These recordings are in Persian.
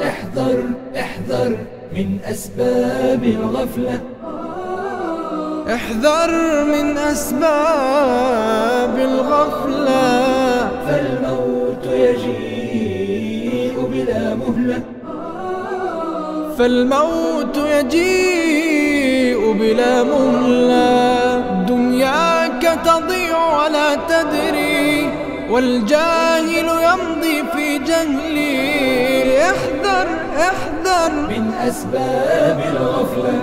احذر احذر من أسباب الغفلة، احذر من أسباب الغفلة، فالموت يجيء بلا مهلة، فالموت يجيء بلا مهلة. دنياك تضيع ولا تدري، والجاهل يمضي في جهله. احذر احذر من أسباب الغفلة،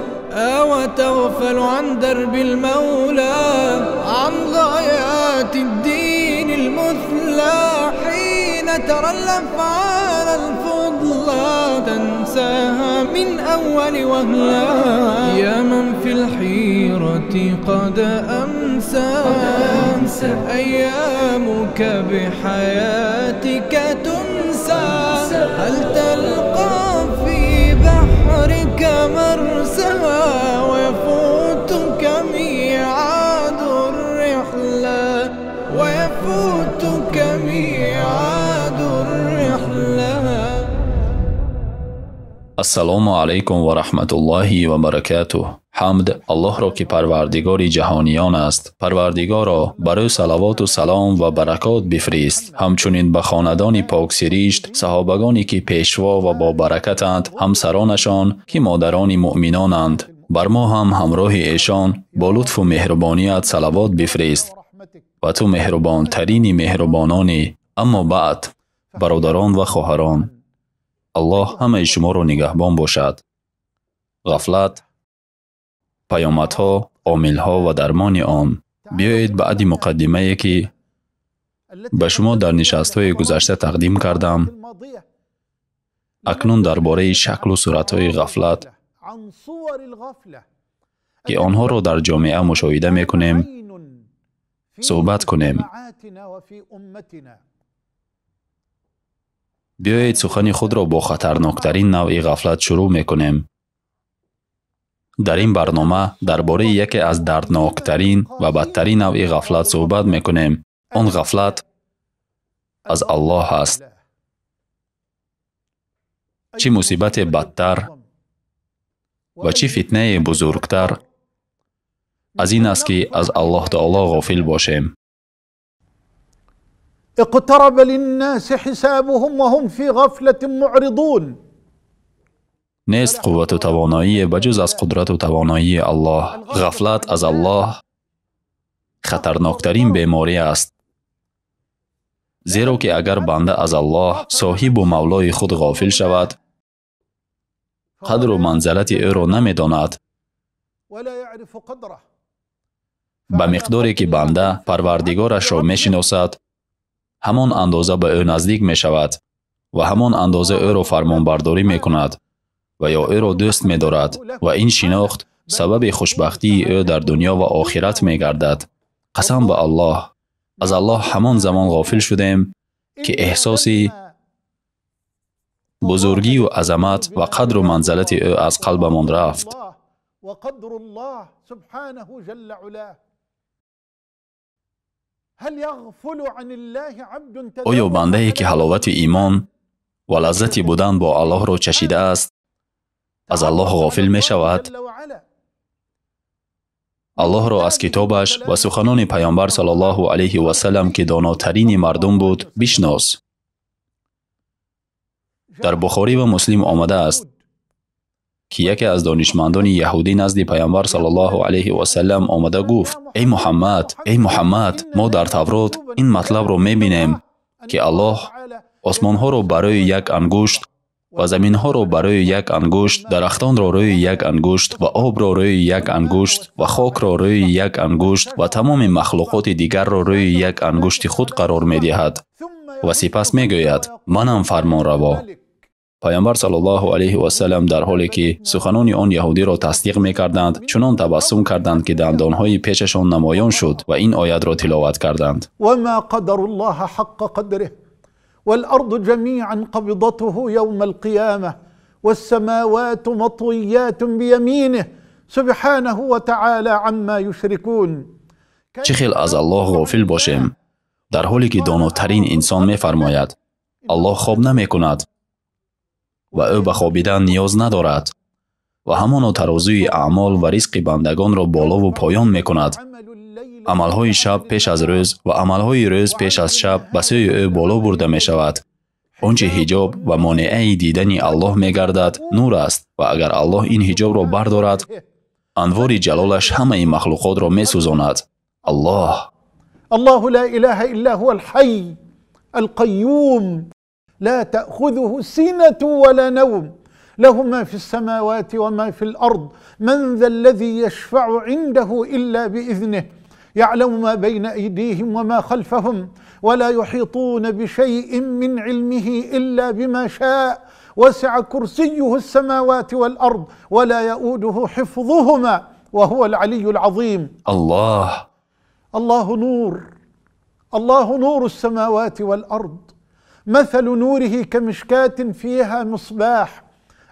وتغفل عن درب المولى، عن غايات الدين المثلى. حين ترى الأفعال الفضلى تنساها من أول وهلة. يا من في الحيرة قد أمسى أيامك بحياتك تنسى. هل تلقى في بحرك مرسى، ويفوتك ميعاد الرحلة، ويفوتك ميعاد الرحلة. السلام علیکم و رحمت الله و برکاته. حمد الله را که پروردگار جهانیان است. پروردگارا بر او صلوات و سلام و برکات بفرست. همچنین به خاندان پاک سریشت، صحابگانی که پیشوا و با برکتند، همسرانشان که مادران مؤمنانند، بر ما هم همراه ایشان با لطف و مهربانیت صلوات بفرست. و تو مهربان ترین مهربانانی. اما بعد، برادران و خواهران، الله همه شما را نگهبان باشد. غفلت، پیامدها، عاملها و درمان آن. بیایید بعد مقدمه‌ای که به شما در نشست‌های گذشته تقدیم کردم، اکنون درباره شکل و صورت‌های غفلت که آنها را در جامعه مشاهده می‌کنیم صحبت کنیم. بیایید سخن خود را با خطرناکترین نوع غفلت شروع می‌کنیم. در این برنامه درباره یکی از دردناکترین و بدترین نوع غفلت صحبت می‌کنیم. آن غفلت از الله است. چه مصیبت بدتر و چه فتنه بزرگتر از این است که از الله تعالی غافل باشیم. اقترب للناس حسابهم وهم في غفلة معرضون. نیست قوت و توانایی بجز از قدرت و توانایی الله. غفلت از الله خطرناکترین بیماری است. زیرا که اگر بنده از الله صاحب و مولای خود غافل شود، قدر و منزلت او را نمی‌داند. به مقداری که بنده پروردگارش را می‌شناسد، همان اندازه به او نزدیک می شود و همان اندازه او را فرمانبرداری می کند و یا او را دوست می دارد و این شناخت سبب خوشبختی او در دنیا و آخرت می گردد. قسم به الله، از الله همان زمان غافل شدیم که احساس بزرگی و عظمت و قدر و منزلت او از قلبمان رفت. آیا بنده‌ای که حلاوت ایمان و لذت بودن با الله را چشیده است از الله غافل می شود؟ الله را از کتابش و سخنان پیامبر صلی الله علیه و سلم که داناترین مردم بود بشناس. در بخاری و مسلم آمده است که یکی از دانشمندان یهودی نزد پیامبر صلی الله علیه و سلم آمده گفت: ای محمد، ما در تورات این مطلب را می‌بینیم که الله آسمان‌ها را برای یک انگشت و زمین‌ها را برای یک انگشت، درختان را روی یک انگشت و آب را روی یک انگشت و خاک را روی یک انگشت و تمام مخلوقات دیگر را روی یک انگشت خود قرار می‌دهد و سپس می‌گوید: منم فرمانروا. پیامبر صلی الله علیه و سلم در حالی که سخنان آن یهودی را تصدیق می‌کردند، چنان تبسم کردند که دندان‌های پیششان نمایان شد و این آیت را تلاوت کردند: و ما قدر الله حق قدره والارض جميعا قبضته يوم القيامه والسماوات مطويات بيمينه سبحانه وتعالى عما يشركون. چه خیلی از الله غافل باشیم در حالی که داناترین انسان می‌فرماید الله خواب نمی‌کند و او به خوابیدن نیاز ندارد و همان ترازوی اعمال و رزق بندگان را بالا و پایان می‌کند. عملهای شب پیش از روز و عملهای روز پیش از شب به سوی او بالا برده می‌شود. آنچه حجاب و مانعه دیدن الله می‌گردد نور است و اگر الله این حجاب را بردارد انوار جلالش همه این مخلوقات را می‌سوزاند. الله لا إله إلا هو الحي القيوم لا تأخذه سنة ولا نوم له ما في السماوات وما في الأرض من ذا الذي يشفع عنده إلا بإذنه يعلم ما بين أيديهم وما خلفهم ولا يحيطون بشيء من علمه إلا بما شاء وسع كرسيه السماوات والأرض ولا يؤوده حفظهما وهو العلي العظيم. الله نور السماوات والأرض مثل نوره كمشكاة فيها مصباح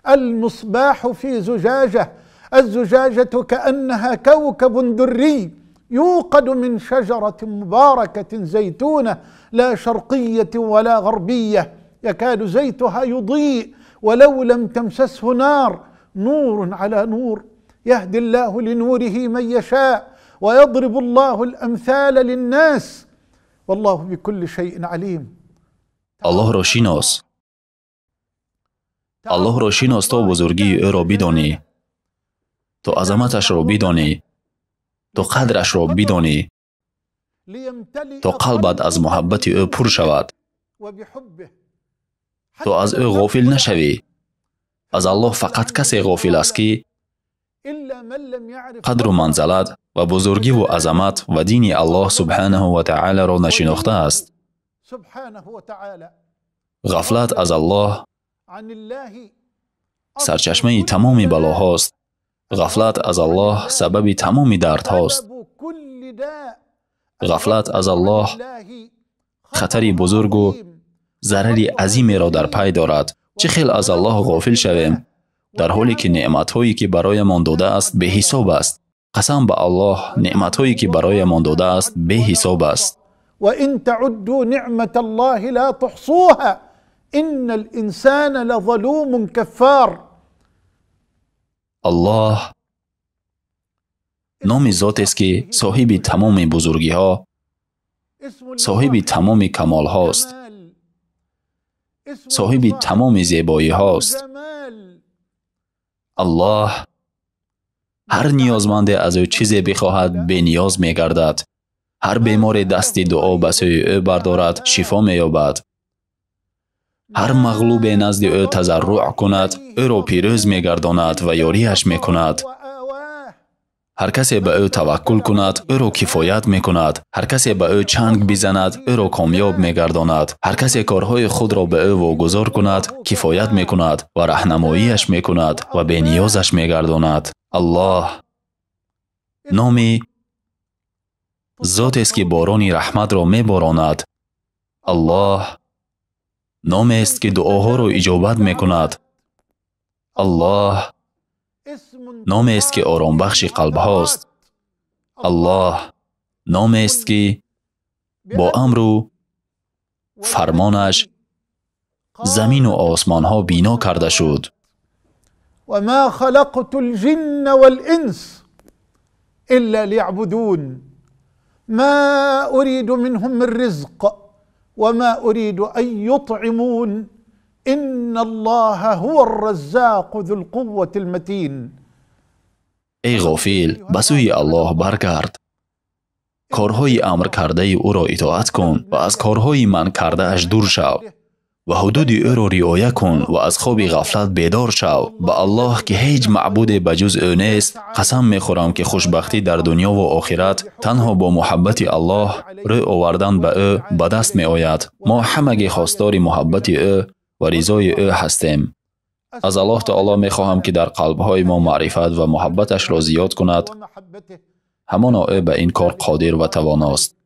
المصباح في زجاجة الزجاجة كأنها كوكب دري يوقد من شجرة مباركة زيتونة لا شرقية ولا غربية يكاد زيتها يضيء ولو لم تمسسه نار نور على نور يهدي الله لنوره من يشاء ويضرب الله الأمثال للناس والله بكل شيء عليم. الله را شناس تا بزرگی او را بدانی، تو عظمتش را بدانی، تو قدرش را بدانی، تو قلبت از محبت او پر شود، تو از او غافل نشوی. از الله فقط کسی غافل است که قدر و منزلت و بزرگی و عظمت و دین الله سبحانه و تعالی را نشناخته است. غفلت از الله سرچشمه تمام بلاهاست. غفلت از الله سبب تمام دردهاست. غفلت از الله خطری بزرگ و ضرری عظیمی را در پی دارد. چه خیلی از الله غافل شویم در حالی که نعمت‌هایی که برایمان داده است به حساب است. قسم به الله نعمت‌هایی که برایمان داده است به حساب است. و ان تعدوا نعمت الله لا تحصوها ان الانسان لظلوم کفار. الله نام ذات است که صاحب تمام بزرگی ها، صاحب تمام کمال هاست، صاحب تمام زیبایی هاست. الله هر نیازمند از او چیزی بخواهد به نیاز می گردد. هر بیمار دست دعا به سوی او بردارد شفا می یابد. هر مغلوب نزد او تضرع کند او را پیروز می گرداند و یاریش می کند. هر کسی به او توکل کند او را کفایت می کند. هر کسی به او چنگ بزند او را کامیاب می گرداند. هر کسی کارهای خود را به او واگذار کند کفایت می کند و راهنماییش می کند و به نیازش می گرداند. الله نامی ذات است که باران رحمت را می باراند. الله نام است که دعاها را اجابت می کند. الله نام است که آرام بخش قلب هاست. الله نام است که با امر و فرمانش زمین و آسمان ها بینا کرده شد. و ما خلقت الجن والانس الا ليعبدون ما اريد منهم من رزق وما اريد ان يطعمون ان الله هو الرزاق ذو القوة المتين. ای غافل به سوی الله برگرد. کارهای امر کرده او را اطاعت کن و از کارهای من کرده اش دور شو و حدود او را رعایت کن و از خواب غفلت بیدار شو. به الله که هیچ معبود بجز او نیست قسم میخورم که خوشبختی در دنیا و آخرت تنها با محبت الله رو آوردن به او به دست می آید. ما همگی خواستار محبت او و رضای او هستیم. از الله تعالی می خواهم که در قلب‌های ما معرفت و محبتش را زیاد کند. همانا او به این کار قادر و تواناست.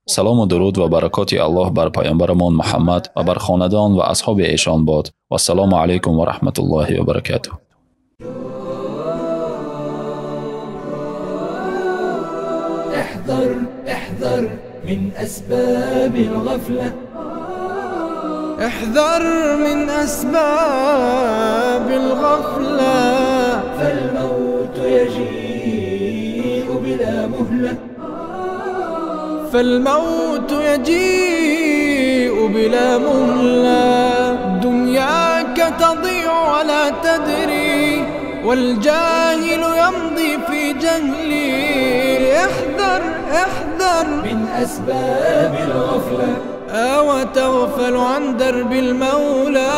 سلام و درود و برکات الله بر پیامبرمان محمد و بر خاندان و اصحاب ایشان باد. و السلام علیکم و رحمت الله و برکاته. احذر من أسباب الغفلة. احذر من أسباب الغفلة، فالموت يجيء بلا مهلة. فالموت يجيء بلا مهلة. دنياك تضيع ولا تدري، والجاهل يمضي في جهله. احذر احذر من أسباب الغفلة. وتغفل عن درب المولى،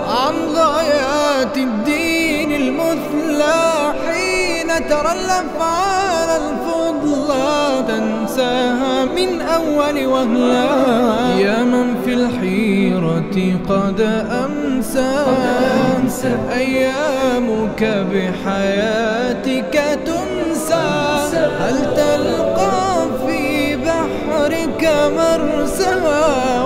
عن غايات الدين المثلى. حين ترى الأفعال الفضلى تنساها من أول وهلة. يا من في الحيرة قد أمسى، أيامك بحياتك تنسى. هل تلقى في بحرك مرسى،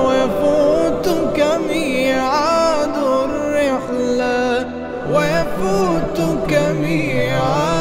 ويفوتك ميعاد الرحلة، ويفوتك ميعاد